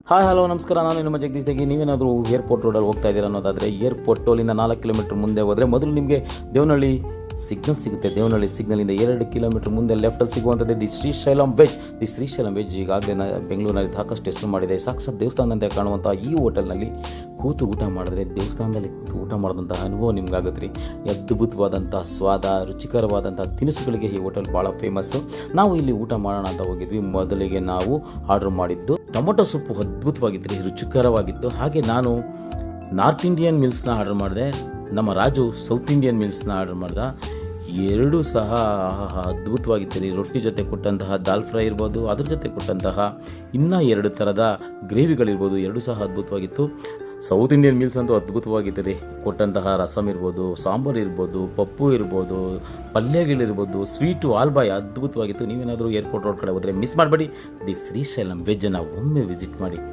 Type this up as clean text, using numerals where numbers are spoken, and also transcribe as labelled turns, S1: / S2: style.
S1: Hi hello ನಮಸ್ಕಾರ, ನಾನು ನಿಮ್ಮ ಜಗದೀಶ್ ತೆಗಿ. ನೀವೇನಾದರೂ ಏರ್ಪೋರ್ಟ್ ರೋಡಲ್ಲಿ ಹೋಗ್ತಾ ಇದ್ದೀರಾ ಅನ್ನೋದಾದರೆ ಏರ್ಪೋರ್ಟ್ ಟೋಲಿಂದ 4 ಕಿಲೋಮೀಟರ್ ಮುಂದೆ ಹೋದರೆ ಮೊದಲು ನಿಮಗೆ ದೇವನಹಳ್ಳಿ ಸಿಗ್ನಲ್ ಸಿಗುತ್ತೆ. ದೇವನಹಳ್ಳಿ ಸಿಗ್ನಲಿಂದ 2 ಕಿಲೋಮೀಟರ್ ಮುಂದೆ ಲೆಫ್ಟಲ್ಲಿ ಸಿಗುವಂಥದ್ದು the Srisailam veg. The Srisailam veg ಈಗಾಗಲೇ ಬೆಂಗಳೂರಿನಲ್ಲಿ ಸಾಕಷ್ಟು ಹೆಸರು ಮಾಡಿದೆ. ಸಾಕ್ಷಾತ್ ದೇವಸ್ಥಾನದಂತೆ ಕಾಣುವಂಥ ಈ ಹೋಟೆಲ್ನಲ್ಲಿ ಕೂತು ಊಟ ಮಾಡಿದ್ರೆ ದೇವಸ್ಥಾನದಲ್ಲಿ ಕೂತು ಊಟ ಮಾಡಿದಂಥ ಅನುಭವ ನಿಮ್ಗಾಗುತ್ತೆ ರೀ. ಅದ್ಭುತವಾದಂಥ ಸ್ವಾದ, ರುಚಿಕರವಾದಂಥ ತಿನಿಸುಗಳಿಗೆ ಈ ಹೋಟೆಲ್ ಭಾಳ ಫೇಮಸ್ಸು. ನಾವು ಇಲ್ಲಿ ಊಟ ಮಾಡೋಣ ಅಂತ ಹೋಗಿದ್ವಿ. ಮೊದಲಿಗೆ ನಾವು ಆರ್ಡ್ರ್ ಮಾಡಿದ್ದು ಟೊಮೊಟೊ ಸೂಪು ಅದ್ಭುತವಾಗಿತ್ತು ರೀ, ರುಚಿಕರವಾಗಿತ್ತು. ಹಾಗೆ ನಾನು ನಾರ್ತ್ ಇಂಡಿಯನ್ ಮೀಲ್ಸ್ನ ಆರ್ಡ್ರ್ ಮಾಡಿದೆ, ನಮ್ಮ ರಾಜು ಸೌತ್ ಇಂಡಿಯನ್ ಮೀಲ್ಸ್ನ ಆರ್ಡ್ರ್ ಮಾಡ್ದ. ಎರಡೂ ಸಹ ಅದ್ಭುತವಾಗಿತ್ತು ರೀ. ರೊಟ್ಟಿ ಜೊತೆ ಕೊಟ್ಟಂತಹ ದಾಲ್ ಫ್ರೈ ಇರ್ಬೋದು, ಅದ್ರ ಜೊತೆ ಕೊಟ್ಟಂತಹ ಇನ್ನೂ 2 ಥರದ ಗ್ರೇವಿಗಳಿರ್ಬೋದು, ಎರಡೂ ಸಹ ಅದ್ಭುತವಾಗಿತ್ತು. ಸೌತ್ ಇಂಡಿಯನ್ ಮೀಲ್ಸ್ ಅಂತೂ ಅದ್ಭುತವಾಗಿತ್ತು ರೀ. ಕೊಟ್ಟಂತಹ ರಸಮ್ ಇರ್ಬೋದು, ಸಾಂಬಾರು ಇರ್ಬೋದು, ಪಪ್ಪು ಇರ್ಬೋದು, ಪಲ್ಯಗಳಿರ್ಬೋದು, ಸ್ವೀಟು, ಆಲ್ಬಾಯ್ ಅದ್ಭುತವಾಗಿತ್ತು. ನೀವೇನಾದರೂ ಏರ್ಪೋರ್ಟ್ ರೋಡ್ ಕಡೆ ಹೋದರೆ ಮಿಸ್ ಮಾಡಬೇಡಿ, ದಿ ಶ್ರೀಶೈಲಂ ವೆಜ್ಜನ್ನು ಒಮ್ಮೆ ವಿಸಿಟ್ ಮಾಡಿ.